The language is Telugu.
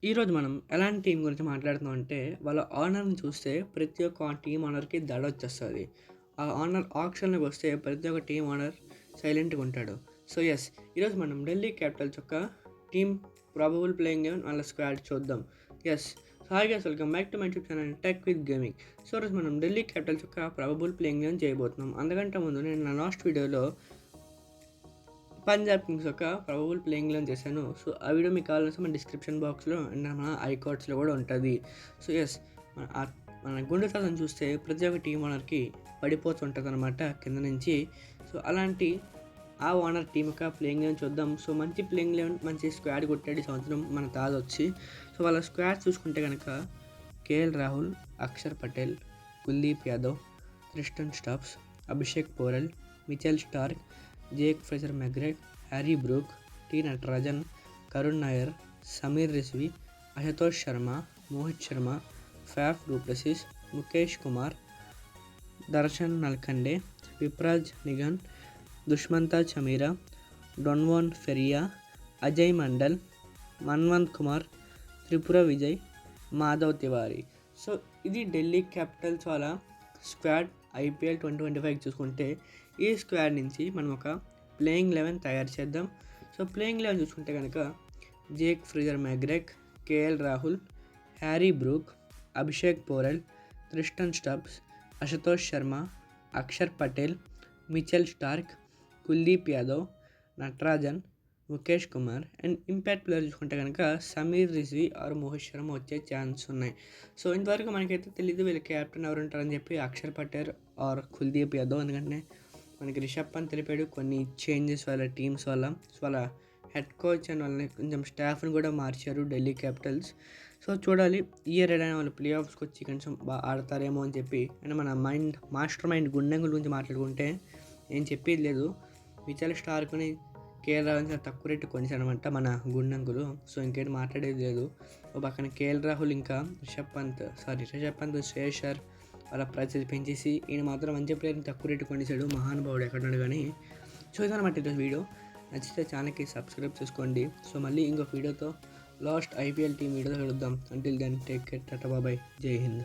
ఈరోజు మనం ఎలాంటి టీం గురించి మాట్లాడుతున్నాం అంటే, వాళ్ళ ఓనర్‌ని చూస్తే ప్రతి ఒక్క టీమ్ ఓనర్‌కి దడొచ్చేస్తది. ఆ ఓనర్ ఆక్షన్‌లోకొస్తే ప్రతి ఒక్క టీమ్ ఓనర్ సైలెంట్‌గా ఉంటాడు. సో, ఈరోజు మనం ఢిల్లీ క్యాపిటల్స్ యొక్క టీమ్ ప్రాబబుల్ ప్లేయింగ్ 11 వాళ్ళ స్క్వాడ్ చూద్దాం. Yes. Hi guys, welcome back to my YouTube channel tech with gaming. So, ఈరోజు మనం ఢిల్లీ క్యాపిటల్స్ యొక్క ప్రాబబుల్ ప్లేయింగ్ 11 చేయబోతున్నాం. అంతకంటే ముందు నేను నా లాస్ట్ వీడియోలో పంజాబ్ కింగ్స్ యొక్క ప్రాబబుల్ ప్లేయింగ్ 11 చేశాను. సో, ఆ వీడియో మీకు కావాల్సిన మన డిస్క్రిప్షన్ బాక్స్‌లో అండ్ మన ఐకార్డ్స్‌లో కూడా ఉంటది. సో, మన గుండె తాతను చూస్తే ప్రతి ఒక్క టీమ్ ఓనర్‌కి పడిపోతుంటదనమాట కింద నుంచి. సో, అలాంటి ఆ ఓనర్ టీమ్ యొక్క ప్లేయింగ్ 11 చూద్దాం. సో, మంచి ప్లేయింగ్ 11 మంచి స్క్వాడ్ కొట్టాడు ఈ సంవత్సరం మన తాతొచ్చి. సో, వాళ్ళ స్క్వాడ్ చూసుకుంటే గనక KL Rahul, Akshar Patel, Kuldeep Yadav, Tristan Stubbs, Abhishek Porel, Mitchell Starc, Jake Fraser McGurk, Harry Brook, T Natarajan, Karun Nair, Sameer Rizvi, Ashutosh Sharma, Mohit Sharma, Faf du Plessis, Mukesh Kumar, Darshan Nalkande, Vipraj Nigam, Dushmantha Chameera, Donovan Ferreira, Ajay Mandal, Manvanth Kumar, Tripura Vijay, Madhav Tiwari. So, ఇది ఢిల్లీ క్యాపిటల్స్ వాళ్ళ స్క్వాడ్ ఐపీఎల్ 2025 చూసుకుంటే ఈ స్క్వాడ్ నుంచి మనం ఒక ప్లేయింగ్ 11 తయారు చేద్దాం. సో, ప్లేయింగ్ 11 చూసుకుంటే కనుక Jake Fraser McGurk, KL Rahul, Harry Brook, Abhishek Porel, Tristan Stubbs, Ashutosh Sharma, Akshar Patel, Mitchell Starc, Kuldeep Yadav, Natarajan, Mukesh Kumar and impact player చూసుకుంటే కనుక సమీర్ రిజ్వీ ఆర్ మోహిత్ శర్మ వచ్చే ఛాన్స్ ఉన్నాయి. సో, ఇంతవరకు మనకైతే తెలియదు వీళ్ళ క్యాప్టెన్ ఎవరు ఉంటారని చెప్పి అక్షర్ పటేల్ ఆర్ కుల్దీప్ యాదవ్. ఎందుకంటే మనకి రిషబ్ పంత్ తెలిపాడు కొన్ని చేంజెస్ వాళ్ళ టీమ్స్ వల్ల. సో, వాళ్ళ హెడ్ కోచ్ అండ్ వాళ్ళని కొంచెం స్టాఫ్ని కూడా మార్చారు ఢిల్లీ క్యాపిటల్స్. సో, చూడాలి ఈ ఇయర్ ఏదైనా వాళ్ళు ప్లే ఆఫ్స్కి వచ్చి కొంచెం బాగా ఆడతారేమో అని చెప్పి. అండ్ మన మాస్టర్ మైండ్ గుండెంగుల గురించి మాట్లాడుకుంటే ఏం చెప్పేది లేదు. మిచెల్ స్టార్క్ని కేఎల్ రాహుల్ తక్కువ రేటు కొనిసారనమాట మన గుండంకులు. సో, ఇంకేంటి మాట్లాడేది లేదు. ఓ పక్కన కేఎల్ రాహుల్ ఇంకా రిషబ్ పంత్ శ్రేయస్ వాళ్ళ ప్రైసెస్ పెంచేసి ఈయన మాత్రం మంచి ప్లేయర్ని తక్కువ రేటు కొనిసాడు. మహానుభావుడు ఎక్కడున్నాడు కానీ. సో, ఇదన్నమాట ఈరోజు వీడియో. నచ్చితే ఛానల్కి సబ్స్క్రైబ్ చేసుకోండి. సో, మళ్ళీ ఇంకొక వీడియోతో లాస్ట్ ఐపీఎల్ టీమ్ వీడియోతో కలుద్దాం. Until then take care, tata bye bye, జై హింద్.